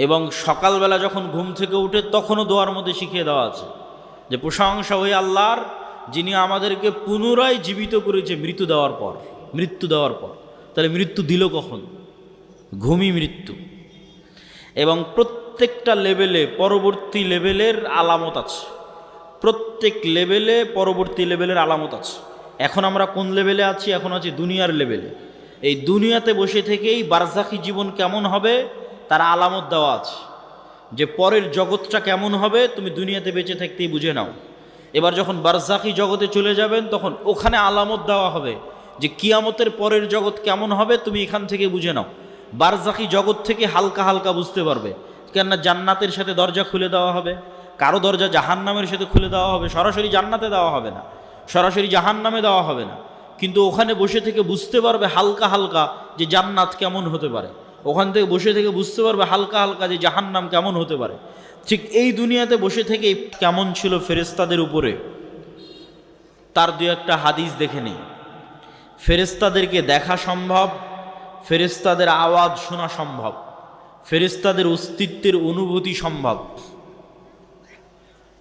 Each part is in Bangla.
এবং সকালবেলা যখন ঘুম থেকে উঠে তখনও দোয়ার মধ্যে শিখিয়ে দেওয়া আছে যে প্রশংসা ওই আল্লাহর, যিনি আমাদেরকে পুনরায় জীবিত করেছে মৃত্যু দেওয়ার পর। তাহলে মৃত্যু দিল কখন? ঘুমই মৃত্যু। এবং প্রত্যেকটা লেভেলে পরবর্তী লেভেলের আলামত আছে, প্রত্যেক লেভেলে পরবর্তী লেভেলের আলামত আছে। এখন আমরা কোন লেভেলে আছি? এখন আছি দুনিয়ার লেভেলে। এই দুনিয়াতে বসে থেকেই বারজাখী জীবন কেমন হবে তার আলামত দেওয়া আছে, যে পরের জগৎটা কেমন হবে তুমি দুনিয়াতে বেঁচে থাকতেই বুঝে নাও। এবার যখন বারজাখী জগতে চলে যাবেন তখন ওখানে আলামত দেওয়া হবে যে কিয়ামতের পরের জগৎ কেমন হবে তুমি এখান থেকে বুঝে নাও। বারজাখী জগৎ থেকে হালকা হালকা বুঝতে পারবে, কেননা জান্নাতের সাথে দরজা খুলে দেওয়া হবে, কারো দরজা জাহান্নামের সাথে খুলে দেওয়া হবে, সরাসরি জান্নাতে দেওয়া হবে না, সরাসরি জাহান্নামে দেওয়া হবে না, কিন্তু ওখানে বসে থেকে বুঝতে পারবে হালকা হালকা যে জান্নাত কেমন হতে পারে, ওখান থেকে বসে থেকে বুঝতে পারবে হালকা হালকা যে জাহান্নাম কেমন হতে পারে। ঠিক এই দুনিয়াতে বসে থেকে কেমন ছিল ফেরেশতাদের উপরে তার দু একটা হাদিস দেখে নেই। ফেরেশতাদেরকে দেখা সম্ভব, ফেরেশতাদের আওয়াজ শোনা সম্ভব, ফেরেশতাদের অস্তিত্বের অনুভূতি সম্ভব।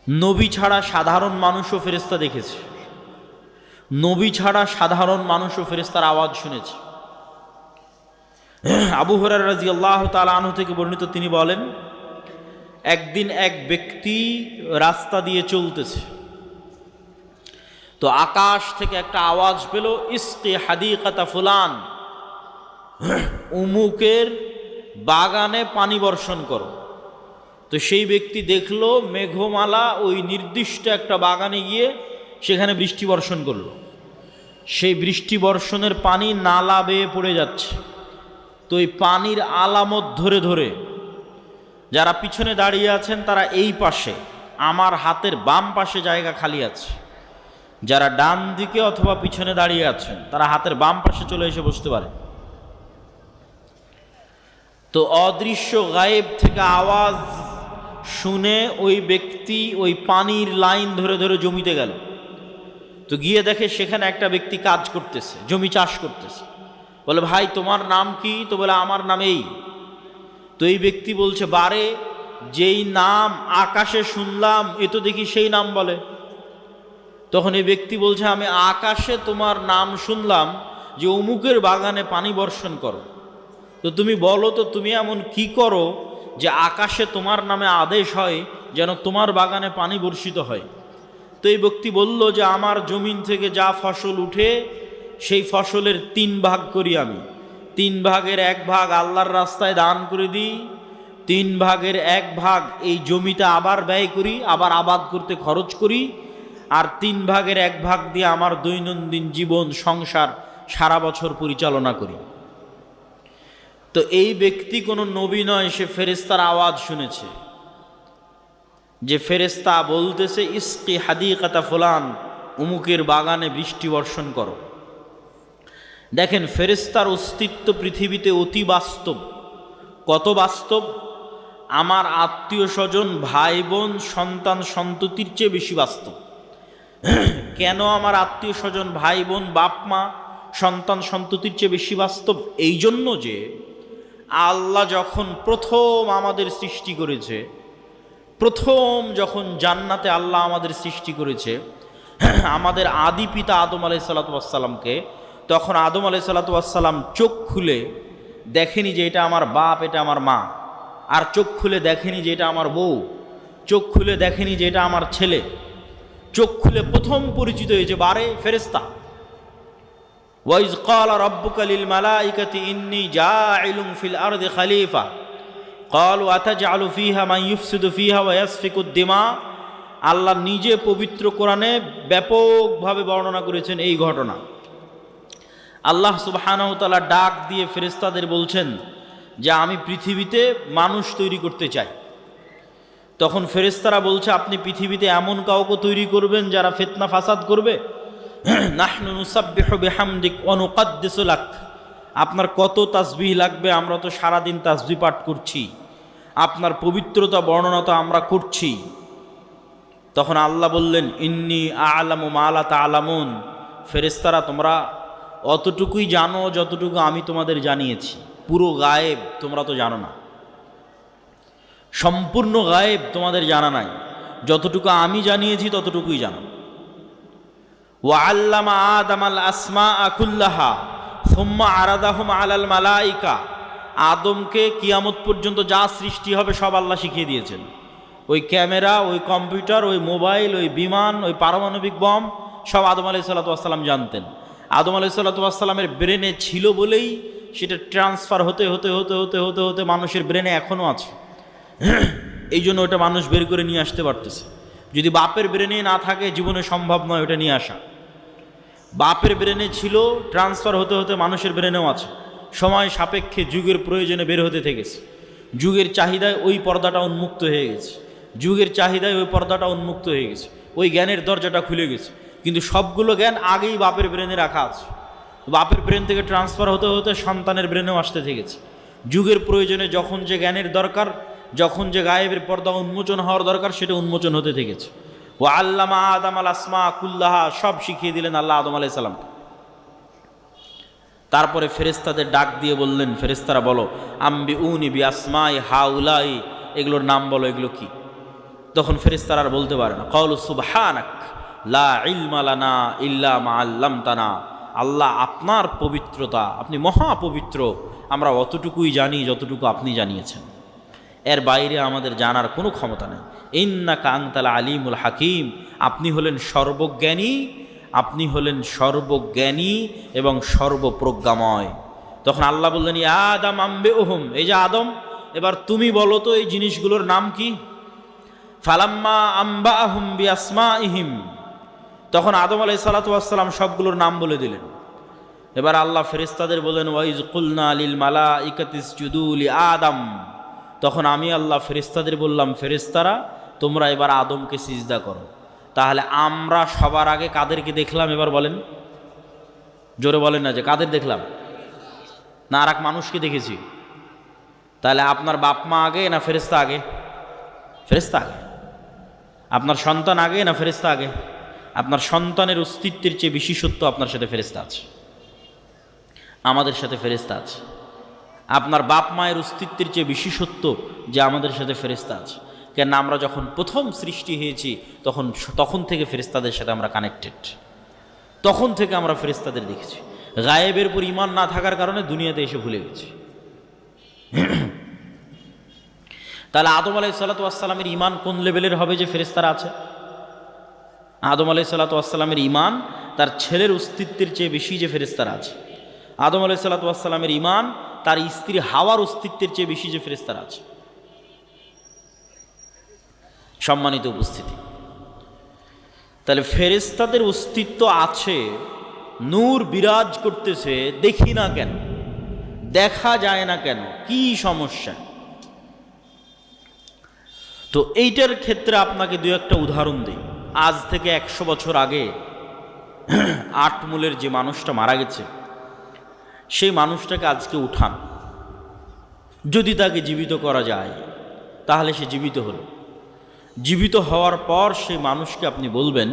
নবী ছাড়া সাধারণ মানুষও ফেরেশতা দেখেছে, নবী ছাড়া সাধারণ মানুষও ফেরেশতার আওয়াজ শুনেছে। আবু হুরায়রা রাদিয়াল্লাহু তাআলা আনহু থেকে বর্ণিত, তিনি বলেন একদিন এক ব্যক্তি রাস্তা দিয়ে চলতেছে, তো আকাশ থেকে একটা আওয়াজ পেল, ইসকি হাদিকাতা ফুলান, উমুকের বাগানে পানি বর্ষণ করো। তো সেই ব্যক্তি দেখলো মেঘমালা ওই নির্দিষ্ট একটা বাগানে গিয়ে সেখানে বৃষ্টি বর্ষণ করলো। সেই বৃষ্টি বর্ষণের পানি নালা বেয়ে পড়ে যাচ্ছে। তো এই পানির আলামত ধরে ধরে যারা পিছনে দাঁড়িয়ে আছেন তারা এই পাশে, আমার হাতের বাম পাশে জায়গা খালি আছে, যারা ডান দিকে অথবা পিছনে দাঁড়িয়ে আছেন তারা হাতের বাম পাশে চলে এসে বসতে পারে। তো অদৃশ্য গায়েব থেকে আওয়াজ শুনে ওই ব্যক্তি ওই পানির লাইন ধরে ধরে জমিতে গেল। তো গিয়ে দেখে সেখানে একটা ব্যক্তি কাজ করতেছে, জমি চাষ করতেছে। বলে, ভাই তোমার নাম কি? তো বলে, আমার নাম এই। তো এই ব্যক্তি বলছে, বারে যেই নাম আকাশে শুনলাম এ তো দেখি সেই নাম বলে। তখন এই ব্যক্তি বলছে, আমি আকাশে তোমার নাম শুনলাম যে অমুকের বাগানে পানি বর্ষণ করো। তো তুমি বলো তো তুমি এমন কি করো যে আকাশে তোমার নামে আদেশ হয় যেন তোমার বাগানে পানি বর্ষিত হয়? তো এই ব্যক্তি বলল যে আমার জমিন থেকে যা ফসল উঠে সেই ফসলের 3 ভাগ করি আমি, 3 ভাগের 1 ভাগ আল্লাহর রাস্তায় দান করে দিই, 3 ভাগের 1 ভাগ এই জমিতে আবার ব্যয় করি, আবার আবাদ করতে খরচ করি, আর 3 ভাগের 1 ভাগ দিয়ে আমার দৈনন্দিন জীবন সংসার সারা বছর পরিচালনা করি। তো এই ব্যক্তি কোনো নবী নয়, সে ফেরেশতার আওয়াজ শুনেছে, যে ফেরেশতা বলতেছে ইসকি হাদিকাতা ফুলান, উমুকের বাগানে বৃষ্টি বর্ষণ করো। দেখেন ফেরেশতার অস্তিত্ব পৃথিবীতে অতি বাস্তব। কত বাস্তব? আমার আত্মীয় স্বজন, ভাই বোন, সন্তান সন্ততির চেয়ে বেশি বাস্তব। কেন আমার আত্মীয় স্বজন, ভাই বোন, বাপ মা, সন্তান সন্ততির চেয়ে বেশি বাস্তব? এই জন্য যে আল্লাহ যখন প্রথম আমাদের সৃষ্টি করেছে, প্রথম যখন জান্নাতে আল্লাহ আমাদের সৃষ্টি করেছে আমাদের আদি পিতা আদম আলাইহিসসালাতু ওয়াসসালামকে, তখন আদম আলাইহিসসালাতু ওয়াসসালাম চোখ খুলে দেখেনি যে এটা আমার বাপ, এটা আমার মা, আর চোখ খুলে দেখেনি যে এটা আমার বউ, চোখ খুলে দেখেনি যে এটা আমার ছেলে। চোখ খুলে প্রথম পরিচিত হয়েছে বারে ফেরেশতা। ওয়াইজ ক্বালা রাব্বুকা লিল মালাইকাতি ইন্নী জাইলুন ফিল আরদি খলিফা ক্বালু আতাজআলু ফিহা মান ইউফসিদু ফিহা ওয়া ইয়াসফিকুদ দিমা। আল্লাহ নিজে পবিত্র কোরআনে ব্যাপকভাবে বর্ণনা করেছেন এই ঘটনা। আল্লাহ সুবহানাহু ওয়া তাআলা ডাক দিয়ে ফেরেশতাদের বলছেন যে আমি পৃথিবীতে মানুষ তৈরি করতে চাই। তখন ফেরেশতারা বলছে, আপনি পৃথিবীতে এমন কাউকে তৈরি করবেন যারা ফিতনা ফাসাদ করবে? নাহনু নুসাব্বিহু বিহামদিক ওয়া নুকদ্দিসু লাক, আপনার কত তাসবিহ লাগবে, আমরা তো সারাদিন তাসবিহ পাঠ করছি, আপনার পবিত্রতা বর্ণনা তো আমরা করছি। তখন আল্লাহ বললেন, ইন্নী আ'লামু মা লা তা'লামুন, ফেরেশতারা তোমরা অতটুকুই জানো যতটুকু আমি তোমাদের জানিয়েছি, পুরো গায়েব তোমরা তো জানো না। সম্পূর্ণ গায়েব তোমাদের জানা নাই, যতটুকু আমি জানিয়েছি ততটুকুই জানো। ওয়া আল্লামা আদামাল আসমাআ কুল্লাহা সুম্মা আরাদাহুম আলাল মালাইকা, আদমকে কিয়ামত পর্যন্ত যা সৃষ্টি হবে সব আল্লাহ শিখিয়ে দিয়েছেন। ওই ক্যামেরা, ওই কম্পিউটার, ওই মোবাইল, ওই বিমান, ওই পারমাণবিক বম সব আদম আলাইহিস সালাতু ওয়াস সালাম জানতেন। আদম আলাইহিস সালাতু ওয়াস সালামের ব্রেনে ছিল বলেই সেটা ট্রান্সফার হতে হতে হতে হতে হতে হতে মানুষের ব্রেনে এখনও আছে। এই জন্য ওটা মানুষ বের করে নিয়ে আসতে পারতেছে। যদি বাপের ব্রেনে না থাকে জীবনে সম্ভব নয় ওটা নিয়ে আসা। বাপের ব্রেনে ছিল, ট্রান্সফার হতে হতে মানুষের ব্রেনেও আছে। সময় সাপেক্ষে যুগের প্রয়োজনে বের হতে থেকেছে। যুগের চাহিদায় ওই পর্দাটা উন্মুক্ত হয়ে গেছে, যুগের চাহিদায় ওই পর্দাটা উন্মুক্ত হয়ে গেছে, ওই জ্ঞানের দরজাটা খুলে গেছে। কিন্তু সবগুলো জ্ঞান আগেই বাপের ব্রেনে রাখা আছে। বাপের ব্রেন থেকে ট্রান্সফার হতে হতে সন্তানের ব্রেনেও আসতে থেকেছে। যুগের প্রয়োজনে যখন যে জ্ঞানের দরকার, যখন যে গায়েবের পর্দা উন্মোচন হওয়ার দরকার, সেটা উন্মোচন হতে থেকেছে। ও আল্লামা আদম আল আসমা কুল্লাহা, সব শিখিয়ে দিলেন আল্লাহ আদম আলাইহিস সালামকে। তারপরে ফেরেশতাদের ডাক দিয়ে বললেন, ফেরেশতারা বলো, আম্বিউনি বি আসমাই হাউলাই, এগুলোর নাম বলো, এগুলো কি? তখন ফেরেশতারা আর বলতে পারে না। ক্বালু সুবহানাক লা ইলমা লানা ইল্লা মা আল্লামতানা, আল্লাহ আপনার পবিত্রতা, আপনি মহাপবিত্র, আমরা অতটুকুই জানি যতটুকু আপনি জানিয়েছেন, এর বাইরে আমাদের জানার কোনো ক্ষমতা নেই। ইন্নাকা আনতাল আলিমুল হাকিম, আপনি হলেন সর্বজ্ঞানী, আপনি হলেন সর্বজ্ঞানী এবং সর্বপ্রজ্ঞাময়। তখন আল্লাহ বললেন, ইয়া আদম আম্বিউহুম, এই যে আদম, এবার তুমি বলো তো এই জিনিসগুলোর নাম কি? ফালাম্মা আম্বাআহুম বিআসমাইহিম, তখন আদম আলাইহিস সালাতু ওয়াস সালাম সবগুলোর নাম বলে দিলেন। এবার আল্লাহ ফেরেশতাদের বলেন, ওয়াইজ কুলনা লিল মালাইকাতি ইসজুদু লি আদম, তখন আমি আল্লাহ ফেরেশতাদের বললাম, ফেরেশতারা তোমরা এবার আদমকে সিজদা করো। তাহলে আমরা সবার আগে কাদেরকে দেখলাম? এবার বলেন, জোরে বলেন না যে কাদের দেখলাম, না আর এক মানুষকে দেখেছি। তাহলে আপনার বাপ মা আগে না ফেরেশতা আগে? ফেরেশতা আগে। আপনার সন্তান আগে না ফেরেশতা আগে? আপনার সন্তানের অস্তিত্বের চেয়ে বিশেষত্ব আপনার সাথে ফেরেশতা আছে, আমাদের সাথে ফেরেশতা আছে। আপনার বাপ মায়ের অস্তিত্বের চেয়ে বিশেষত্ব যে আমাদের সাথে ফেরেশতা আছে। কেন আমরা যখন প্রথম সৃষ্টি হয়েছি তখন থেকে ফেরেশতাদের সাথে আমরা কানেক্টেড, তখন থেকে আমরা ফেরেশতাদের দেখেছি। গায়েবের উপর ঈমান না থাকার কারণে দুনিয়াতে এসে ভুলে গেছি। তাহলে আদম আলাইহিস সালাতু ওয়াস সালামের ঈমান কোন লেভেলের হবে যে ফেরেশতারা আছে? আদম আলাইহিস সালাতু ওয়াস সালামের ঈমান তার ছেলের অস্তিত্বের চেয়ে বেশি যে ফেরেশতারা আছে। আদম আলাইহিস সালাতু ওয়াস সালামের ঈমান তার স্ত্রী হাওয়ার অস্তিত্বের চেয়ে বেশি যে ফেরেশতারা আছে। সম্মানিত উপস্থিতি, তাহলে ফেরেশতাদের অস্তিত্ব আছে, নূর বিরাজ করতেছে, দেখি না কেন, দেখা যায় না কেন, কি সমস্যা? তো এইটার ক্ষেত্রে আপনাকে দু একটা উদাহরণ দিই। আজ থেকে 100 বছর আগে আটমূলের যে মানুষটা মারা গেছে, সেই মানুষটাকে আজকে উঠান, যদি তাকে জীবিত করা যায় তাহলে সে জীবিত হলো। জীবিত হওয়ার পর সেই মানুষকে আপনি বলবেন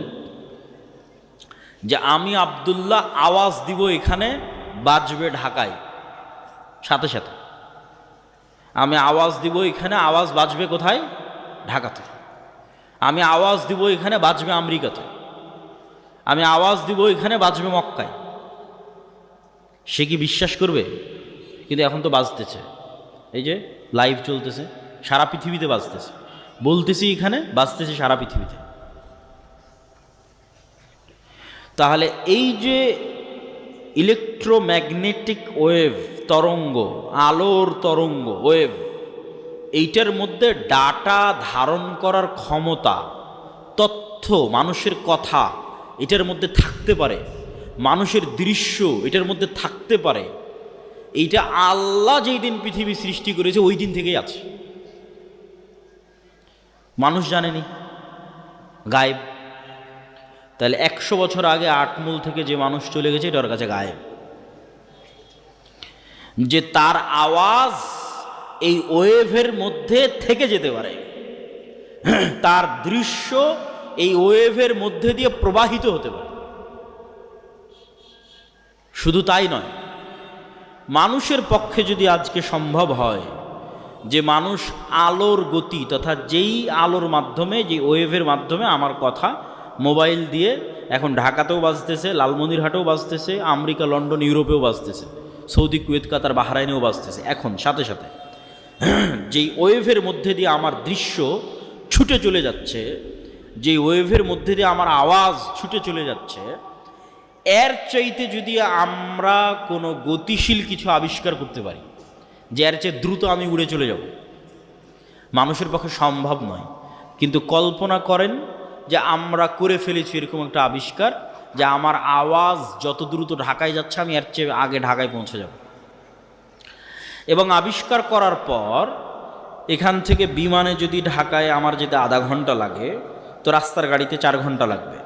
যে আমি আব্দুল্লাহ আওয়াজ দিব, এখানে বাজবে ঢাকায়, সাথে সাথে আমি আওয়াজ দিব, এখানে আওয়াজ বাজবে কোথায়? ঢাকাতে। আমি আওয়াজ দিব, এখানে বাজবে আমেরিকাতে। আমি আওয়াজ দিব, এখানে বাজবে মক্কায়। সে কি বিশ্বাস করবে? কিন্তু এখন তো বাজতেছে, এই যে লাইভ চলতেছে, সারা পৃথিবীতে বাজতেছে, বলতেছি এখানে, বাজতেছে সারা পৃথিবীতে। তাহলে এই যে ইলেকট্রোম্যাগনেটিক ওয়েভ, তরঙ্গ, আলোর তরঙ্গ ওয়েভ, এইটার মধ্যে ডাটা ধারণ করার ক্ষমতা, তথ্য, মানুষের কথা এটার মধ্যে থাকতে পারে, মানুষের দৃশ্য এটার মধ্যে থাকতে পারে। এইটা আল্লাহ যেই দিন পৃথিবী সৃষ্টি করেছে ওই দিন থেকেই আছে, মানুষ জানেনি, গায়েব। তাহলে 100 বছর আগে আটমূল থেকে যে মানুষ চলে গেছে এটার কাছে গায়েব। যে তার আওয়াজ এই ওয়েভের মধ্যে থেকে যেতে পারে, তার দৃশ্য এই ওয়েভের মধ্যে দিয়ে প্রবাহিত হতে পারে। শুধু তাই নয়, মানুষের পক্ষে যদি আজকে সম্ভব হয় যে মানুষ আলোর গতি তথা যেই আলোর মাধ্যমে, যে ওয়েভের মাধ্যমে আমার কথা মোবাইল দিয়ে এখন ঢাকাতেও বাজতেছে, লালমনিরহাটেও বাজতেছে, আমেরিকা, লন্ডন, ইউরোপেও বাজতেছে, সৌদি, কুয়েত, কাতার, বাহরাইনেও বাজতেছে, এখন সাথে সাথে যেই ওয়েভের মধ্যে দিয়ে আমার দৃশ্য ছুটে চলে যাচ্ছে, যেই ওয়েভের মধ্যে দিয়ে আমার আওয়াজ ছুটে চলে যাচ্ছে, এর চাইতে যদি আমরা কোনো গতিশীল কিছু আবিষ্কার করতে পারি যে এর চেয়ে দ্রুত আমি উড়ে চলে যাব, মানুষের পক্ষে সম্ভব নয়। কিন্তু কল্পনা করেন যে আমরা করে ফেলেছি এরকম একটা আবিষ্কার যে আমার আওয়াজ যত দ্রুত ঢাকায় যাচ্ছে আমি এর চেয়ে আগে ঢাকায় পৌঁছে যাব। এবং আবিষ্কার করার পর এখান থেকে বিমানে যদি ঢাকায় আমার যেতে আধা ঘন্টা লাগে, তো রাস্তার গাড়িতে 4 ঘন্টা লাগবে।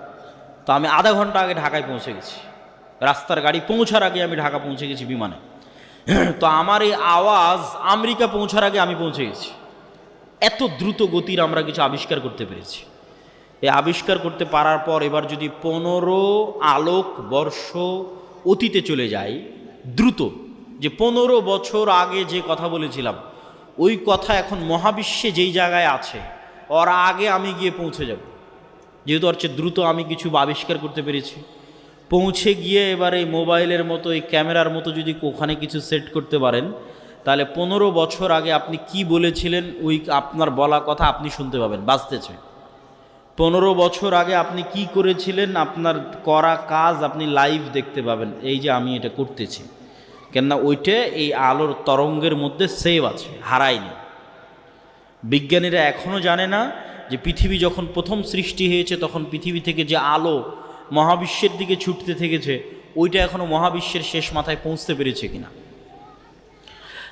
তো আমি আধা ঘন্টা আগে ঢাকায় পৌঁছে গেছি, রাস্তার গাড়ি পৌঁছার আগে আমি ঢাকা পৌঁছে গেছি বিমানে। তো আমার এই আওয়াজ আমেরিকা পৌঁছার আগে আমি পৌঁছে গেছি। এত দ্রুত গতির আমরা কিছু আবিষ্কার করতে পেরেছি। এই আবিষ্কার করতে পারার পর এবার যদি 15 আলোক বর্ষ অতীতে চলে যাই দ্রুত, যে 15 বছর আগে যে কথা বলেছিলাম ওই কথা এখন মহাবিশ্বে যেই জায়গায় আছে ওর আগে আমি গিয়ে পৌঁছে যাব, যেহেতু ওর চেয়ে দ্রুত আমি কিছু আবিষ্কার করতে পেরেছি। পৌঁছে গিয়ে এবার এই মোবাইলের মতো, এই ক্যামেরার মতো যদি ওখানে কিছু সেট করতে পারেন, তাহলে 15 বছর আগে আপনি কি বলেছিলেন ওই আপনার বলা কথা আপনি শুনতে পাবেন, বাজতেছে। 15 বছর আগে আপনি কি করেছিলেন, আপনার করা কাজ আপনি লাইভ দেখতে পাবেন, এই যে আমি এটা করতেছি, কেননা ওইটা এই আলোর তরঙ্গের মধ্যে সেভ আছে, হারায়নি। বিজ্ঞানীরা এখনও জানে না যে পৃথিবী যখন প্রথম সৃষ্টি হয়েছে তখন পৃথিবী থেকে যে আলো মহাবিশ্বের দিকে ছুটতে থেকেছে ওইটা এখনও মহাবিশ্বের শেষ মাথায় পৌঁছতে পেরেছে কিনা।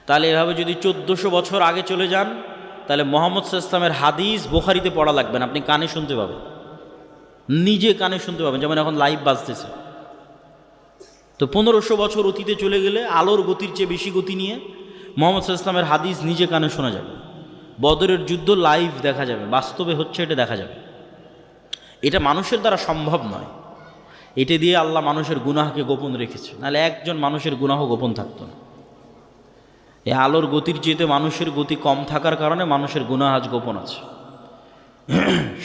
তাহলে এভাবে যদি 1400 বছর আগে চলে যান, তাহলে মুহাম্মদ সাল্লাল্লাহু আলাইহি ওয়াসাল্লামের হাদিস বুখারীতে পড়া লাগবে না, আপনি কানে শুনতে পাবেন, নিজে কানে শুনতে পাবেন, যেমন এখন লাইভ বাজতেছে। তো 1500 বছর অতীতে চলে গেলে আলোর গতির চেয়ে বেশি গতি নিয়ে মুহাম্মদ সাল্লাল্লাহু আলাইহি ওয়াসাল্লামের হাদিস নিজে কানে শোনা যাবে, বদরের যুদ্ধ লাইভ দেখা যাবে, বাস্তবে হচ্ছে এটা দেখা যাবে। এটা মানুষের দ্বারা সম্ভব নয়, এটা দিয়ে আল্লাহ মানুষের গুনাহকে গোপন রেখেছে, নাহলে একজন মানুষের গুনাহ গোপন থাকতো না। এই আলোর গতির চেয়ে মানুষের গতি কম থাকার কারণে মানুষের গুনাহ আজ গোপন আছে।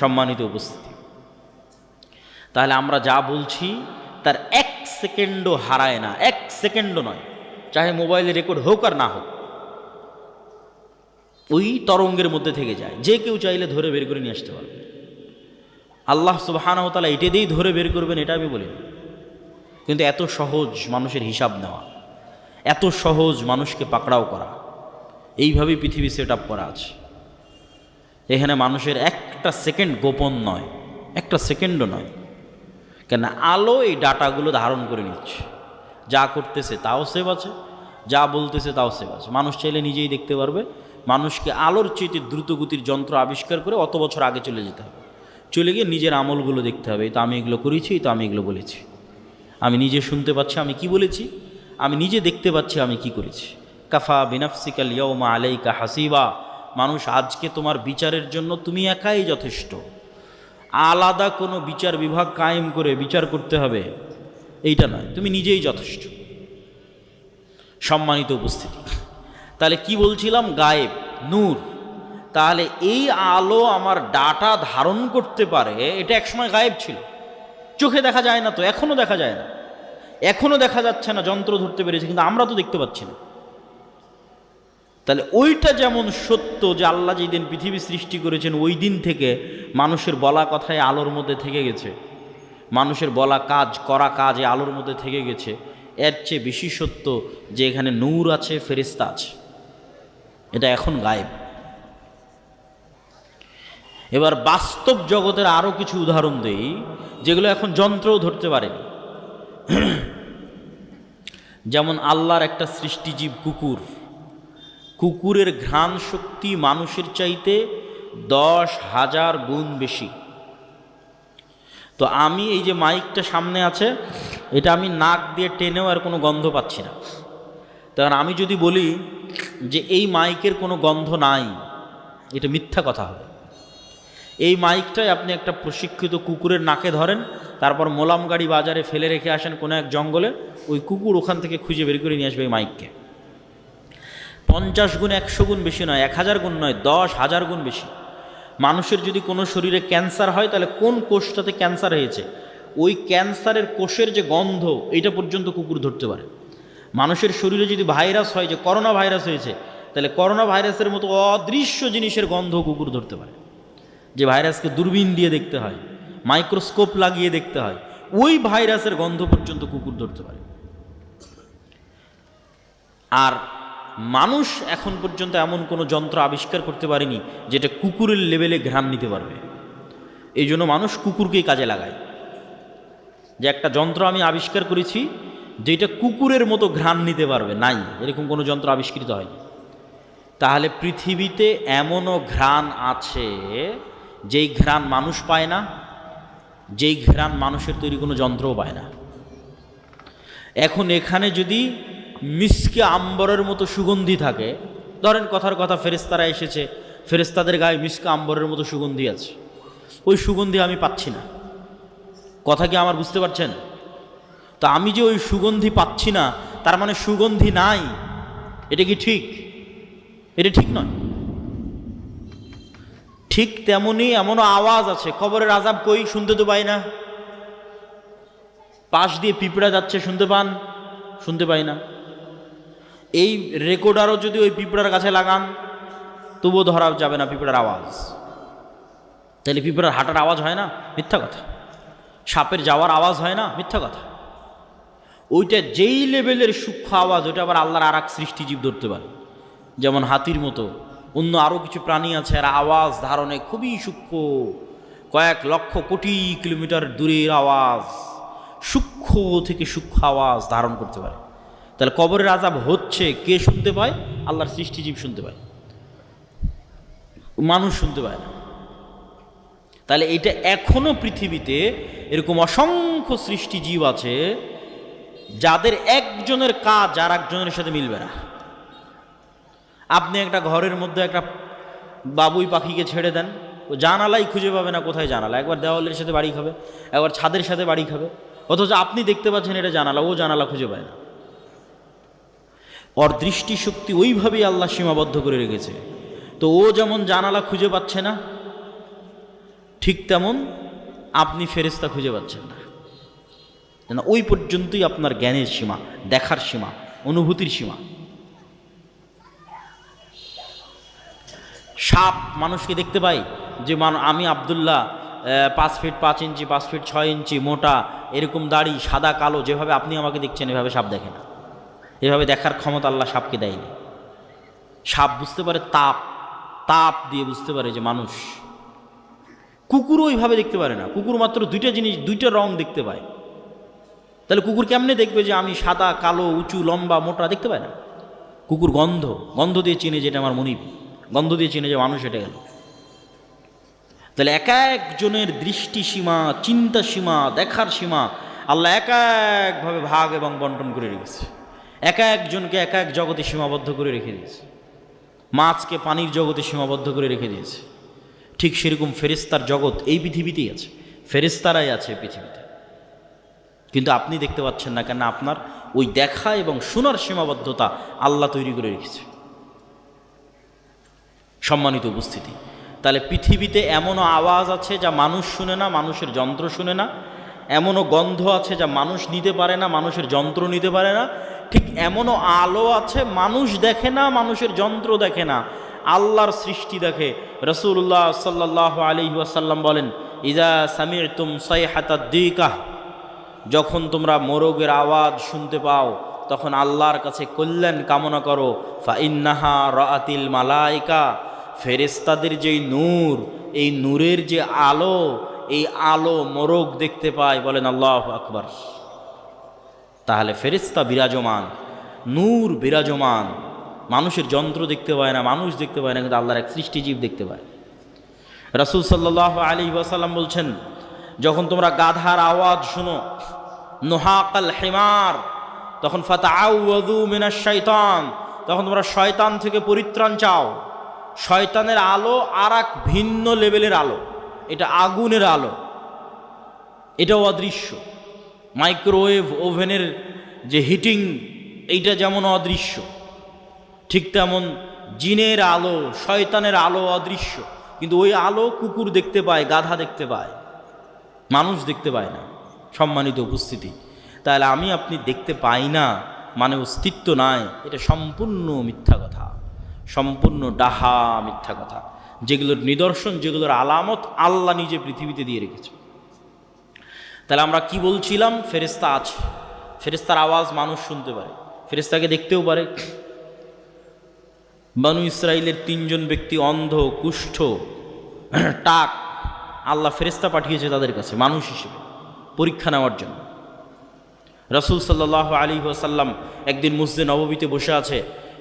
সম্মানিত উপস্থিতি, তাহলে আমরা যা বলছি তার 1 সেকেন্ডও হারায় না, 1 সেকেন্ডও নয়, চাহে মোবাইলে রেকর্ড হোক আর না হোক, ওই তরঙ্গের মধ্যে থেকে যায়, যে কেউ চাইলে ধরে বের করে নিয়ে আসতে পারবে। আল্লাহ সুবহানাহু ওয়া তাআলা এটা দিয়েই ধরে বের করবেন এটা আমি বলি না, কিন্তু এত সহজ মানুষের হিসাব নেওয়া, এত সহজ মানুষকে পাকড়াও করা, এইভাবেই পৃথিবী সেট আপ করা আছে। এখানে মানুষের একটা সেকেন্ড গোপন নয়, একটা সেকেন্ডও নয়, কেন আলো এই ডাটাগুলো ধারণ করে নিচ্ছে, যা করতেছে তাও সেভ আছে, যা বলতেছে তাও সেভ আছে। মানুষ চাইলে নিজেই দেখতে পারবে। মানুষকে আলোর চেয়ে দ্রুতগতির যন্ত্র আবিষ্কার করে অত বছর আগে চলে যেতে হবে, চলে গিয়ে নিজের আমলগুলো দেখতে হবে, এই তো আমি এগুলো করেছি, এই তো আমি এগুলো বলেছি, আমি নিজে শুনতে পাচ্ছি আমি কি বলেছি, আমি নিজে দেখতে পাচ্ছি আমি কি করেছি। কাফা বিনাফসিকাল ইয়াউমা আলাইকা হাসিবা, মানুষ আজকে তোমার বিচারের জন্য তুমি একাই যথেষ্ট, আলাদা কোনো বিচার বিভাগ কায়েম করে বিচার করতে হবে এইটা নয়, তুমি নিজেই যথেষ্ট। সম্মানিত উপস্থিতি, তাহলে কি বলছিলাম, গায়েব, নূর। তাহলে এই আলো আমার ডাটা ধারণ করতে পারে, এটা একসময় গায়েব ছিল, চোখে দেখা যায় না, তো এখনও দেখা যায় না, এখনও দেখা যাচ্ছে না, যন্ত্র ধরতে পেরেছে কিন্তু আমরা তো দেখতে পাচ্ছি না। তাহলে ওইটা যেমন সত্য যে আল্লাহ যেই দিন পৃথিবী সৃষ্টি করেছেন ওই দিন থেকে মানুষের বলা কথায় আলোর মধ্যে থেকে গেছে, মানুষের বলা কাজ করা কাজ এই আলোর মধ্যে থেকে গেছে, এর চেয়ে বেশি সত্য যে এখানে নূর আছে, ফেরেশতা আছে, এটা এখন গায়েব। এবার বাস্তব জগতের আরও কিছু উদাহরণ দেই যেগুলো এখন যন্ত্রও ধরতে পারেনি। যেমন আল্লাহর একটা সৃষ্টিজীব কুকুর, কুকুরের ঘ্রাণ শক্তি মানুষের চাইতে 10,000 গুণ বেশি। তো আমি এই যে মাইকটা সামনে আছে এটা আমি নাক দিয়ে টেনেও আর কোনো গন্ধ পাচ্ছি না, তখন আমি যদি বলি যে এই মাইকের কোনো গন্ধ নাই, এটা মিথ্যা কথা হবে। এই মাইকটাই আপনি একটা প্রশিক্ষিত কুকুরের নাকে ধরেন, তারপর মোলাম গাড়ি বাজারে ফেলে রেখে আসেন কোনো এক জঙ্গলে, ওই কুকুর ওখান থেকে খুঁজে বের করে নিয়ে আসবে এই মাইককে। 50 গুণ 100 গুণ বেশি নয়, 1000 গুণ নয়, 10,000 গুণ বেশি। মানুষের যদি কোনো শরীরে ক্যান্সার হয়, তাহলে কোন কোষটাতে ক্যান্সার হয়েছে ওই ক্যান্সারের কোষের যে গন্ধ, এইটা পর্যন্ত কুকুর ধরতে পারে। মানুষের শরীরে যদি ভাইরাস হয়, যে করোনা ভাইরাস হয়েছে, তাহলে করোনা ভাইরাসের মতো অদৃশ্য জিনিসের গন্ধ কুকুর ধরতে পারে। যে ভাইরাসকে দূরবীন দিয়ে দেখতে হয়, মাইক্রোস্কোপ লাগিয়ে দেখতে হয়, ওই ভাইরাসের গন্ধ পর্যন্ত কুকুর ধরতে পারে। আর মানুষ এখন পর্যন্ত এমন কোনো যন্ত্র আবিষ্কার করতে পারেনি যেটা কুকুরের লেভেলে ঘ্রাণ নিতে পারবে। এই জন্য মানুষ কুকুরকেই কাজে লাগায়, যে একটা যন্ত্র আমি আবিষ্কার করেছি যেটা কুকুরের মতো ঘ্রাণ নিতে পারবে, নাই, এরকম কোনো যন্ত্র আবিষ্কৃত হয়নি। তাহলে পৃথিবীতে এমনও ঘ্রাণ আছে যেই ঘ্রাণ মানুষ পায় না, যেই ঘ্রাণ মানুষের তৈরি কোনো যন্ত্রও পায় না। এখন এখানে যদি মিসকে আম্বরের মতো সুগন্ধি থাকে, ধরেন কথার কথা ফেরেশতারা এসেছে, ফেরেশতাদের গায়ে মিসকে আম্বরের মতো সুগন্ধি আছে, ওই সুগন্ধি আমি পাচ্ছি না। কথা কি আমার বুঝতে পারছেন? তো আমি যে ওই সুগন্ধি পাচ্ছি না, তার মানে সুগন্ধি নাই, এটা কি ঠিক? এটা ঠিক নয়। ঠিক তেমনি এমনও আওয়াজ আছে, কবরের আযাব কই, শুনতে তো পাই না। পাশ দিয়ে পিঁপড়া যাচ্ছে, শুনতে পান? শুনতে পাই না। এই রেকর্ডারও যদি ওই পিঁপড়ার কাছে লাগান, তবুও ধরা যাবে না পিঁপড়ার আওয়াজ। তাহলে পিঁপড়ার হাঁটার আওয়াজ হয় না? মিথ্যা কথা। সাপের যাওয়ার আওয়াজ হয় না? মিথ্যা কথা। ওইটা যেই লেভেলের সূক্ষ্ম আওয়াজ, ওইটা আবার আল্লাহর আর এক সৃষ্টিজীব ধরতে পারে। যেমন হাতির মতো অন্য আরও কিছু প্রাণী আছে, এরা আওয়াজ ধারণে খুবই সূক্ষ্ম, কয়েক লক্ষ কোটি কিলোমিটার দূরের আওয়াজ, সূক্ষ্ম থেকে সূক্ষ্ম আওয়াজ ধারণ করতে পারে। তাহলে কবরের আযাব হচ্ছে, কে শুনতে পায়? আল্লাহর সৃষ্টিজীব শুনতে পায়, মানুষ শুনতে পায় না। তাহলে এটা এখনো পৃথিবীতে এরকম অসংখ্য সৃষ্টিজীব আছে যাদের একজনের কাজ আর একজনের সাথে মিলবে না। আপনি একটা ঘরের মধ্যে একটা বাবুই পাখিকে ছেড়ে দেন, ও জানালাই খুঁজে পাবে না কোথায় জানালা, একবার দেওয়ালের সাথে বাড়ি খাবে, একবার ছাদের সাথে বাড়ি খাবে, অথচ আপনি দেখতে পাচ্ছেন এটা জানালা, ও জানালা খুঁজে পায় না। ওর দৃষ্টিশক্তি ওইভাবেই আল্লাহ সীমাবদ্ধ করে রেখেছে। তো ও যেমন জানালা খুঁজে পাচ্ছে না, ঠিক তেমন আপনি ফেরেশতা খুঁজে পাচ্ছেন না। ওই পর্যন্তই আপনার জ্ঞানের সীমা, দেখার সীমা, অনুভূতির সীমা। সাপ মানুষকে দেখতে পাই, যে আমি আব্দুল্লাহ 5 ফিট 5 ইঞ্চি, 5 ফিট 6 ইঞ্চি মোটা, এরকম দাড়ি, সাদা কালো, যেভাবে আপনি আমাকে দেখছেন এভাবে সাপ দেখে না। এভাবে দেখার ক্ষমতা আল্লাহ সাপকে দেয়নি। সাপ বুঝতে পারে তাপ, তাপ দিয়ে বুঝতে পারে যে মানুষ। কুকুরও ওইভাবে দেখতে পারে না, কুকুর মাত্র দুইটা জিনিস, দুইটা রং দেখতে পায়। তাহলে কুকুর কেমনে দেখবে যে আমি সাদা কালো, উঁচু লম্বা মোটা? দেখতে পায় না। কুকুর গন্ধ, গন্ধ দিয়ে চিনে যেটা আমার মনিব, গন্ধ দিয়ে চিনে যে মানুষ এটা গেল। তাহলে এক একজনের দৃষ্টি সীমা, চিন্তা সীমা, দেখার সীমা আল্লাহ এক একভাবে ভাগ এবং বন্টন করে রেখেছে। এক একজনকে এক এক জগতে সীমাবদ্ধ করে রেখে দিয়েছে। মাছকে পানির জগতে সীমাবদ্ধ করে রেখে দিয়েছে। ঠিক সেরকম ফেরেশতার জগৎ এই পৃথিবীতেই আছে, ফেরেশতারাই আছে পৃথিবীতে, কিন্তু আপনি দেখতে পাচ্ছেন না, কেন? আপনার ওই দেখা এবং শোনার সীমাবদ্ধতা আল্লাহ তৈরি করে রেখেছে। সম্মানিত উপস্থিতি, তাহলে পৃথিবীতে এমনও আওয়াজ আছে যা মানুষ শুনে না, মানুষের যন্ত্র শুনে না। এমনও গন্ধ আছে যা মানুষ নিতে পারে না, মানুষের যন্ত্র নিতে পারে না। ঠিক এমনও আলো আছে মানুষ দেখে না, মানুষের যন্ত্র দেখে না, আল্লাহর সৃষ্টি দেখে। রাসূলুল্লাহ সাল্লাল্লাহু আলাইহি ওয়াসাল্লাম বলেন, ইজা সামি'তুম সাইহাতাদ দিকাহ, যখন তোমরা মোরগের আওয়াজ শুনতে পাও, তখন আল্লাহর কাছে কল্যাণ কামনা করো। ফাইন্নাহা রাআতিল মালাইকা, ফেরেশতাদের যেই নূর, এই নূরের যে আলো, এই আলো মোরগ দেখতে পায়। বলেন আল্লাহু আকবার। তাহলে ফেরেশতা বিরাজমান, নূর বিরাজমান। মানুষের যন্ত্র দেখতে পায় না, মানুষ দেখতে পায় না, কিন্তু আল্লাহর এক সৃষ্টিজীব দেখতে পায়। রাসূল সাল্লাল্লাহু আলাইহি ওয়াসাল্লাম বলছেন, যখন তোমরা গাধার আওয়াজ শুনো, নুহাকাল হিমার, তখন ফাতাআউযু মিনাশ শাইতান, তখন তোমরা শয়তান থেকে পরিত্রাণ চাও। শয়তানের আলো আর এক ভিন্ন লেভেলের আলো, এটা আগুনের আলো, এটাও অদৃশ্য। মাইক্রোওয়েভ ওভেনের যে হিটিং, এইটা যেমন অদৃশ্য, ঠিক তেমন জিনের আলো, শয়তানের আলো অদৃশ্য, কিন্তু ওই আলো কুকুর দেখতে পায়, গাধা দেখতে পায়, মানুষ দেখতে পায় না। সম্মানিত উপস্থিতি, তাহলে আমি আপনি দেখতে পাই না মানে অস্তিত্ব নাই, এটা সম্পূর্ণ মিথ্যা কথা, সম্পূর্ণ ডাহা মিথ্যা কথা। যেগুলোর নিদর্শন, যেগুলোর আলামত আল্লাহ নিজে পৃথিবীতে দিয়ে রেখেছে। তাহলে আমরা কি বলছিলাম? ফেরেশতা আছে, ফেরেশতার আওয়াজ মানুষ শুনতে পারে, ফেরেশতাকে দেখতেও পারে। বনু ইসরাইলের 3 জন ব্যক্তি অন্ধ, কুষ্ঠ, টাক, আল্লাহ ফেরেশতা পাঠিয়েছে তাদের কাছে মানুষ হিসেবে পরীক্ষা নেওয়ার জন্য। রাসূল সাল্লাল্লাহু আলাইহি ওয়াসাল্লাম একদিন মসজিদে নববীতে বসে আছে,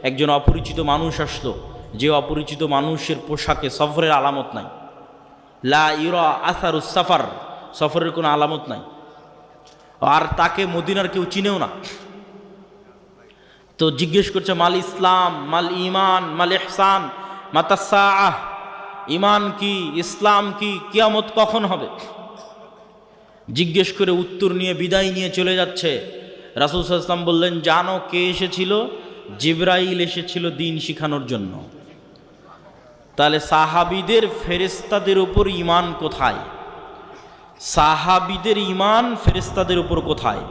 একজন অপরিচিত মানুষ আসলো, যে অপরিচিত মানুষের পোশাকে সফরের আলামত নাই, লা ইউরা আসারুস সাফার, সফরের কোনো আলামত নাই, আর তাকে মদিনার কেউ চিনেও না। তো জিজ্ঞেস করছে, মাল ইসলাম, মাল ইমান, মাল ইহসান, মাতাসাআহ, ইমান কি, ইসলাম কি, কিয়ামত কখন হবে? জিজ্ঞেস করে উত্তর নিয়ে বিদায় নিয়ে চলে যাচ্ছে। রাসূল সাল্লাল্লাহু আলাইহি ওয়াসাল্লাম বললেন, জানো কে এসেছিল? জিবরাইল এসেছিল দিন শিখানোর জন্য। তাহলে সাহাবীদের ফেরেশতাদের উপর ঈমান কোথায়? সাহাবীদের ঈমান ফেরেশতাদের উপর কোথায়?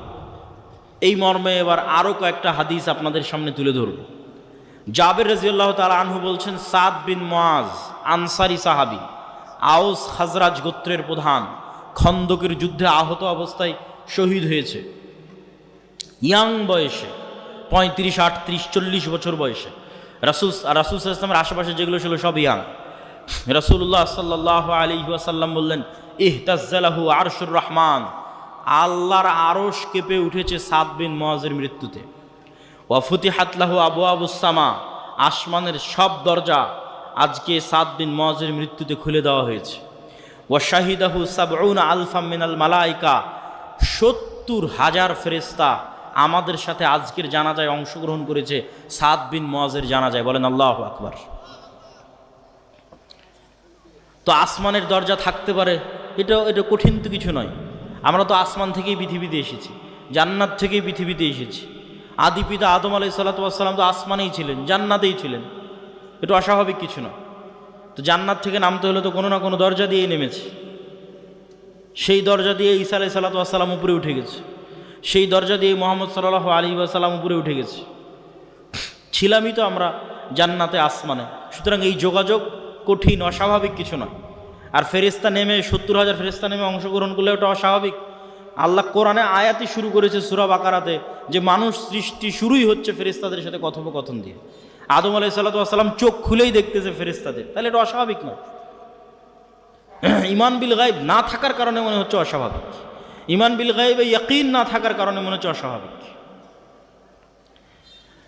এই মর্মে এবার আরও কয়েকটা হাদিস আপনাদের সামনে তুলে ধরব। জাবের রাদিয়াল্লাহু তাআলা আনহু বলছেন, সাদ বিন মুআজ আনসারী সাহাবী, আউস খাজরাজ গোত্রের প্রধান, খন্দকের যুদ্ধে আহত অবস্থায় শহীদ হয়েছে, ইয়াং বয়সে, 35, 38, 40 বছর বয়সে। রাসূল সাল্লাল্লাহু আলাইহি ওয়াসাল্লামের আশেপাশে যেগুলো ছিল সব ইয়াং। রাসূলুল্লাহ সাল্লাল্লাহু আলাইহি ওয়াসাল্লাম বললেন, ইহতাজ্জালাহু আরশুর রহমান, আল্লাহর আরশ কেঁপে উঠেছে সাদ বিন মুআজের মৃত্যুতে। ওয়া ফুতিহাত লাহু আবওয়াবুস সামা, আসমানের সব দরজা আজকে সাদ বিন মুআজের মৃত্যুতে খুলে দেওয়া হয়েছে। ওয়া শাহিদাহু সাবউনা আলফাম মিনাল মালাইকা, 70,000 ফেরেশতা আমাদের সাথে আজকের জানাজায় অংশগ্রহণ করেছে সাদ বিন মুআজের জানাজায়। বলেন আল্লাহু আকবার। তো আসমানের দরজা থাকতে পারে, এটা কঠিন তো কিছু নয়। আমরা তো আসমান থেকেই পৃথিবীতে এসেছি, জান্নাত থেকেই পৃথিবীতে এসেছি। আদি পিতা আদম আলাইহিস সালাতু ওয়াস সালাম তো আসমানেই ছিলেন, জান্নাতেই ছিলেন, এটা অস্বাভাবিক কিছু না। তো জান্নাত থেকে নামতে হলে তো কোনো না কোনো দরজা দিয়েই নেমেছে। সেই দরজা দিয়ে ঈসা আলাইহিস সালাতু ওয়াস সালাম উপরে উঠে গেছে, সেই দরজা দিয়ে মুহাম্মদ সাল্লাল্লাহু আলাইহি ওয়াসাল্লাম উপরে উঠে গেছে। ছিলামই তো আমরা জান্নাতে, আসমানে। সুতরাং এই যোগাযোগ কঠিন, অস্বাভাবিক কিছু নয়। আর ফেরেশতা নেমে 70,000 ফেরেশতা নেমে অংশগ্রহণ করলে ওটা অস্বাভাবিক। আল্লাহ কোরআনে আয়াতই শুরু করেছে সূরা বাকারাতে যে মানুষ সৃষ্টি শুরুই হচ্ছে ফেরেশতাদের সাথে কথোপকথন দিয়ে। আদম আলাইহিস সালাতু ওয়াস সালাম চোখ খুলেই দেখতেছে ফেরেশতাদের, তাহলে এটা অস্বাভাবিক নয়। ঈমান বিল গায়ব না থাকার কারণে মনে হচ্ছে অস্বাভাবিক, ঈমান বিল গায়বে ইয়াকিন না থাকার কারণে মনে হচ্ছে অস্বাভাবিক।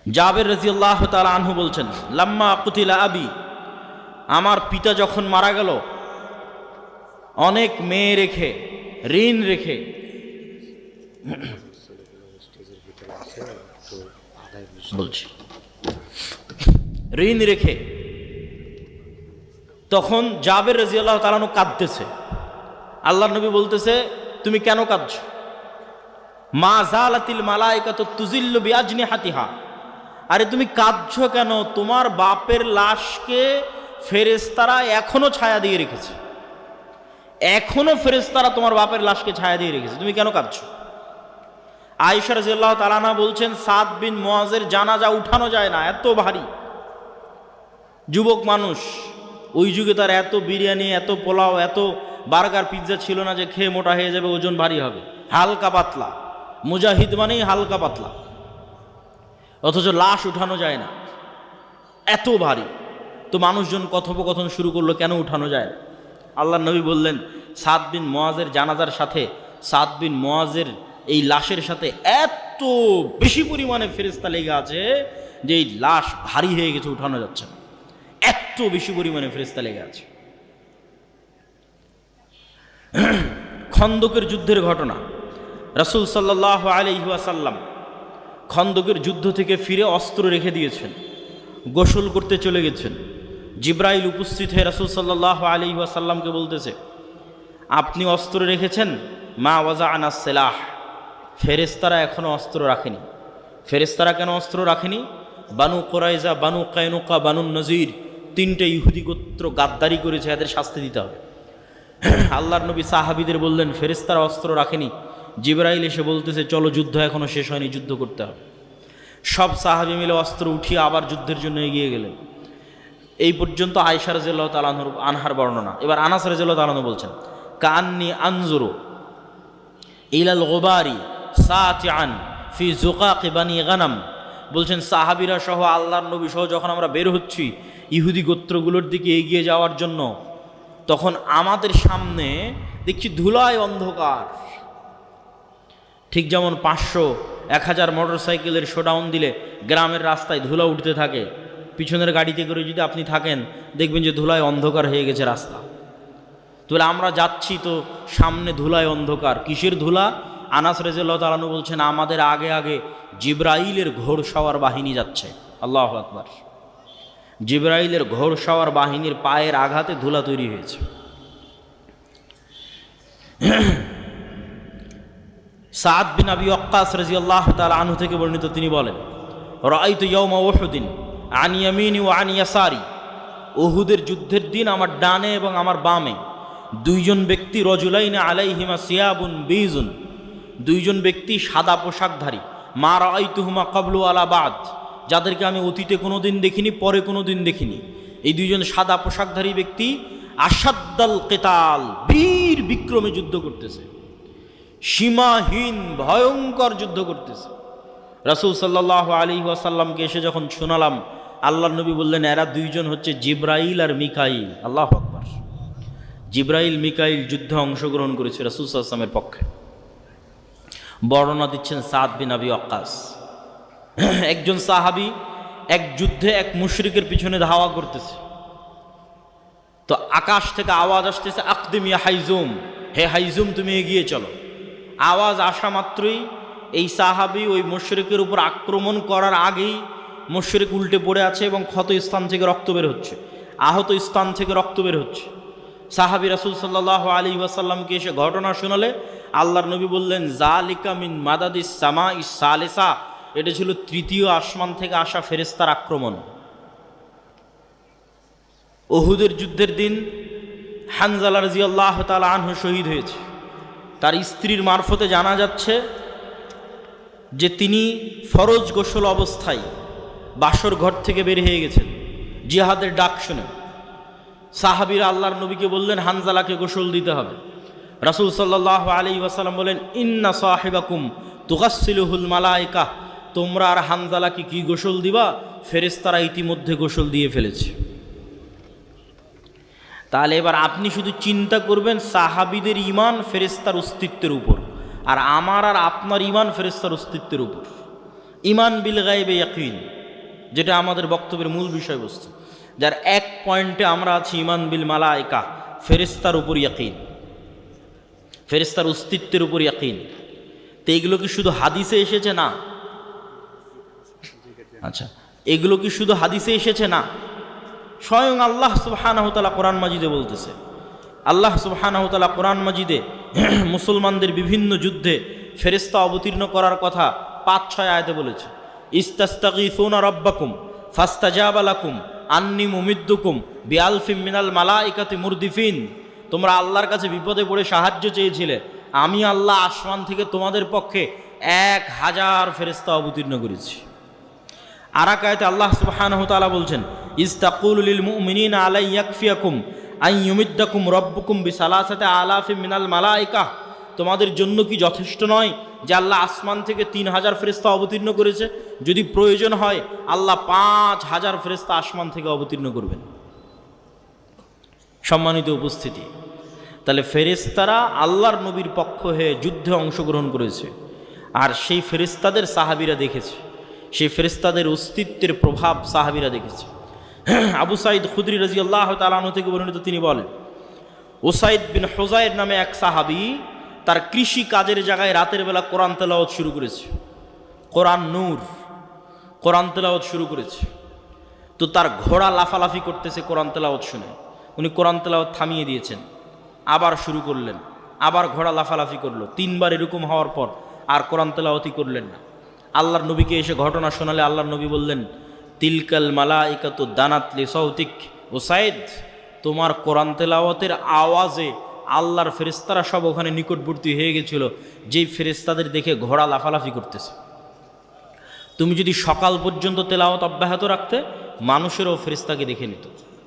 জাবের রাদিয়াল্লাহু তাআলা আনহু বলছেন, লাম্মা কুতিলা আবি, আমার পিতা যখন মারা গেল, অনেক মেয়ে রেখে, ঋণ রেখে, বলছি ঋণ রেখে, তখন জাবের রাদিয়াল্লাহু তাআলা আনহু কাঁদতেছে। আল্লাহর নবী বলতেছে, তুমি কেন কাঁদছো? মা জালাতিল মালাইকাতু তুজিল্লু বিআজনিহাতিহা, আরে তুমি কাঁদছো কেন? তোমার বাপের লাশকে ফেরেশতারা এখনো ছায়া দিয়ে রেখেছে, এখনো ফেরেশতারা তোমার বাপের লাশকে ছায়া দিয়ে রেখেছে, তুমি কেন কাঁদছো? আয়েশা রাদিয়াল্লাহু তাআলা আনহা বলছেন, সাদ বিন মুআজের জানাজা উঠানো যায় না, এত ভারী। যুবক মানুষ, ওই যুগে তার এত বিরিয়ানি, এত পোলাও, এত বার্গার, পিৎজা ছিল না যে খেয়ে মোটা হয়ে যাবে, ওজন ভারী হবে, হালকা পাতলা। মুজাহিদ মানেই হালকা পাতলা, অথচ লাশ উঠানো যায় না, এত ভারী। তো মানুষজন কথোপকথন শুরু করলো, কেন উঠানো যায় না? আল্লাহর নবী বললেন, সাদ বিন মুআজের জানাজার সাথে, সাদ বিন মুআজের এই লাশের সাথে এত বেশি পরিমাণে ফেরেশতা লেগে আছে যে এই লাশ ভারী হয়ে গেছে, উঠানো যাচ্ছে না, এত বেশি পরিমাণে ফেরেশতা লেগে আছে। খন্দকের যুদ্ধের ঘটনা, রাসূল সাল্লাল্লাহু আলাইহি ওয়াসাল্লাম খন্দকের যুদ্ধ থেকে ফিরে অস্ত্র রেখে দিয়েছেন, গোসল করতে চলে গেছেন। জিবরাইল উপস্থিত হয়ে রাসূল সাল্লাল্লাহু আলাইহি ওয়াসাল্লামকে বলতেছে, আপনি অস্ত্র রেখেছেন? মা ওয়াজাআনা সিলাহ, ফেরেশতারা এখনো অস্ত্র রাখেনি। ফেরেশতারা কেন অস্ত্র রাখেনি? বানু কোরাইজা, বানু কায়নুকা, বানু নজির, তিনটে ইহুদি গোত্র গাদ্দারি করেছে, এদের শাস্তি দিতে হবে। আল্লাহর নবী সাহাবীদের বললেন, ফেরেশতারা অস্ত্র রাখেনি, জিবরাইল এসে বলতেছে চলো যুদ্ধ এখনো শেষ হয়নি, যুদ্ধ করতে হবে। সব সাহাবী মিলে অস্ত্র উঠিয়ে আবার যুদ্ধের জন্য এগিয়ে গেলেন। এই পর্যন্ত আয়েশা রাদিয়াল্লাহু তাআলা আনহার বর্ণনা। এবার আনাস রাদিয়াল্লাহু তাআলা বলছেন, কান্নি আনজুরু ইলাল গুবারি সাতিআন ফি যুকাক বানি গানাম। বলছেন সাহাবীরা সহ আল্লাহর নবী সহ যখন আমরা বের হচ্ছি ইহুদি গোত্রগুলোর দিকে এগিয়ে যাওয়ার জন্য, তখন আমাদের সামনে দেখছি ধুলায় অন্ধকার। ঠিক যেমন 500-1000 মোটরসাইকেলের শোডাউন দিলে গ্রামের রাস্তায় ধুলা উঠতে থাকে, পিছনের গাড়িতে করে যদি আপনি থাকেন দেখবেন যে ধুলায় অন্ধকার হয়ে গেছে রাস্তা। তাহলে আমরা যাচ্ছি তো সামনে ধুলায় অন্ধকার। কিসের ধুলা? আনাস রাদিয়াল্লাহু তাআলা বলছেন আমাদের আগে আগে জিবরাইলের ঘোড়সওয়ার বাহিনী যাচ্ছে। আল্লাহু আকবার। জিবরাইলের ঘোড়সওয়ার বাহিনীর পায়ের আঘাতে ধুলা তৈরি হয়েছে। সাদ বিন আবি ওয়াক্কাস রাদিয়াল্লাহু তাআলা আনহু থেকে বর্ণিত, তিনি বলেন, রাআইতু ইয়াওমা উহুদিন আন ইয়ামিনি ওয়া আন ইয়াসারি। উহুদের যুদ্ধের দিন আমার ডানে এবং আমার বামে দুইজন ব্যক্তি, রজুলাইন আলাইহিমা সিয়াবুন বীজুন, দুইজন ব্যক্তি সাদা পোশাকধারী, মা রাআইতুহুমা ক্বাবলু আলা বাদ, যাদেরকে আমি অতীতে কোনোদিন দেখিনি, পরে কোনোদিন দেখিনি। এই দুইজন সাদা পোশাকধারী ব্যক্তি আসাদ্দাল কিতাল, বীর বিক্রমে যুদ্ধ করতেছে, সীমাহীন ভয়ঙ্কর যুদ্ধ করতেছে। রাসূল সাল্লাল্লাহু আলাইহি ওয়াসাল্লামকে এসে যখন শোনালাম, আল্লাহর নবী বললেন এরা দুইজন হচ্ছে জিবরাইল আর মিকাইল। আল্লাহু আকবার। জিবরাইল মিকাইল যুদ্ধে অংশগ্রহণ করেছে রাসূল সাল্লাল্লাহু আলাইহি ওয়াসাল্লামের পক্ষে। বর্ণনা দিচ্ছেন সাদ বিন আবি ওয়াক্কাস। একজন সাহাবী এক যুদ্ধে এক মুশরিকের পিছনে ধাওয়া করতেছে, তো আকাশ থেকে আওয়াজ আসতেছে, আকদিম ইয়া হাইজুম, হে হাইজুম তুমি এগিয়ে চলো। আওয়াজ আসা মাত্রই এই সাহাবী ওই মুশরিকের উপর আক্রমণ করার আগেই মুশরিক উল্টে পড়ে আছে এবং ক্ষত স্থান থেকে রক্ত বের হচ্ছে, আহত স্থান থেকে রক্ত বের হচ্ছে। সাহাবী রাসূল সাল্লাল্লাহু আলাইহি ওয়াসাল্লামকে এসে ঘটনা শোনালে আল্লাহর নবী বললেন, জালিকা মিন মাদাদিস সামাইস সালিসা, এটা ছিল তৃতীয় আসমান থেকে আসা ফেরেশতার আক্রমণ। উহুদের যুদ্ধের দিন হানজালা রাদিয়াল্লাহু তাআলা আনহু শহীদ হয়েছে। তার স্ত্রীর মারফতে জানা যাচ্ছে যে তিনি ফরজ গোসল অবস্থায় বাসর ঘর থেকে বের হয়ে গেছেন জিহাদের ডাক শুনে। সাহাবীরা আল্লাহর নবীকে বললেন হানজালাকে গোসল দিতে হবে। রাসূল সাল্লাল্লাহু আলাইহি ওয়াসাল্লাম বলেন, ইন্না সাহিবাকুম তুগাসসিলুহুল মালায়েকা, তোমরা আর হানজালাকে কি গোসল দিবা? ফেরেশতারা ইতিমধ্যে গোসল দিয়ে ফেলেছে। তাহলে এবার আপনি শুধু চিন্তা করবেন সাহাবীদের ঈমান ফেরেশতার অস্তিত্বের উপর, আর আমার আর আপনার ঈমান ফেরেশতার অস্তিত্বের উপর। ঈমান বিল গায়বে ইয়াকিন, যেটা আমাদের বক্তব্যের মূল বিষয়বস্তু, যার এক পয়েন্টে আমরা আছি ঈমান বিল মালায়েকা, ফেরেশতার উপর ইয়াকিন, ফেরেশতার অস্তিত্বের উপর ইয়াকিন। তো এগুলো কি শুধু হাদিসে এসেছে? না। আচ্ছা, এগুলো কি শুধু হাদিসে এসেছে? না, স্বয়ং আল্লাহ সুবহানাহু ওয়া তাআলা কোরআন মাজিদে বলতেছে। আল্লাহ সুবহানাহু ওয়া তাআলা কোরআন মাজিদে মুসলমানদের বিভিন্ন যুদ্ধে ফেরেশতা অবতীর্ণ করার কথা 5-6 আয়াতে বলেছে। ইস্তাস্তাগীসুনা রাব্বাকুম ফাস্তাজাবা লাকুম আন্নী মুমিদ্দুকুম বিআলফিম মিনাল মালাইকাতি মুরদিফিন, তোমরা আল্লাহর কাছে বিপদে পড়ে সাহায্য চেয়েছিলে, আমি আল্লাহ আসমান থেকে তোমাদের পক্ষে 1000 ফেরেশতা অবতীর্ণ করেছি। আর এক আয়াতে আল্লাহ সুবহানাহু ওয়া তাআলা বলছেন, ইস্তাকুলু লিল মুমিনিনা আলাই ইয়াকফিয়াকুম আন ইউমিদ্দাকুম রাব্বুকুম বিসালাসাতি আলাফিম মিনাল মালাইকা, তোমাদের জন্য কি যথেষ্ট নয় যে আল্লাহ আসমান থেকে 3000 ফেরেশতা অবতীর্ণ করেছে? যদি প্রয়োজন হয় আল্লাহ 5000 ফেরেশতা আসমান থেকে অবতীর্ণ করবেন। সম্মানিত উপস্থিতি, তাহলে ফেরেশতারা আল্লাহর নবীর পক্ষ হয়ে যুদ্ধে অংশগ্রহণ করেছে, আর সেই ফেরেশতাদের সাহাবীরা দেখেছে, সেই ফেরেশতাদের অস্তিত্বের প্রভাব সাহাবীরা দেখেছে। আবু সাঈদ খুদরি রাদিয়াল্লাহু তাআলা আনহু থেকে বর্ণিত, তিনি বলেন, উসাইদ বিন হুযাইর নামে এক সাহাবী তার কৃষি কাজের জায়গায় রাতের বেলা কোরআন তেলাওয়াত শুরু করেছে। কোরআন নূর, কোরআন তেলাওয়াত শুরু করেছে। তো তার ঘোড়া লাফালাফি করতেছে কোরআন তেলাওয়াত শুনে। উনি কোরআন তেলাওয়াত থামিয়ে দিয়েছেন, আবার শুরু করলেন, আবার ঘোড়া লাফালাফি করলো। 3 বার এরকম হওয়ার পর আর কোরআন তেলাওয়াতই করলেন না। আল্লাহর নবীকে এসে ঘটনা শোনালে আল্লাহর নবী বললেন, তিলকাল মালাইকাতু দানাত লিসাউতিক। ও সাইদ, তোমার কোরআন তেলাওয়াতের আওয়াজে আল্লাহর ফেরেশতারা সব ওখানে নিকটবর্তী হয়ে গেছিল, যেই ফেরেশতাদের দেখে ঘোড়া লাফালাফি করতেছে। তুমি যদি সকাল পর্যন্ত তেলাওয়াত অব্যাহত রাখতে, মানুষেরও ফেরেশতাকে দেখে নিত।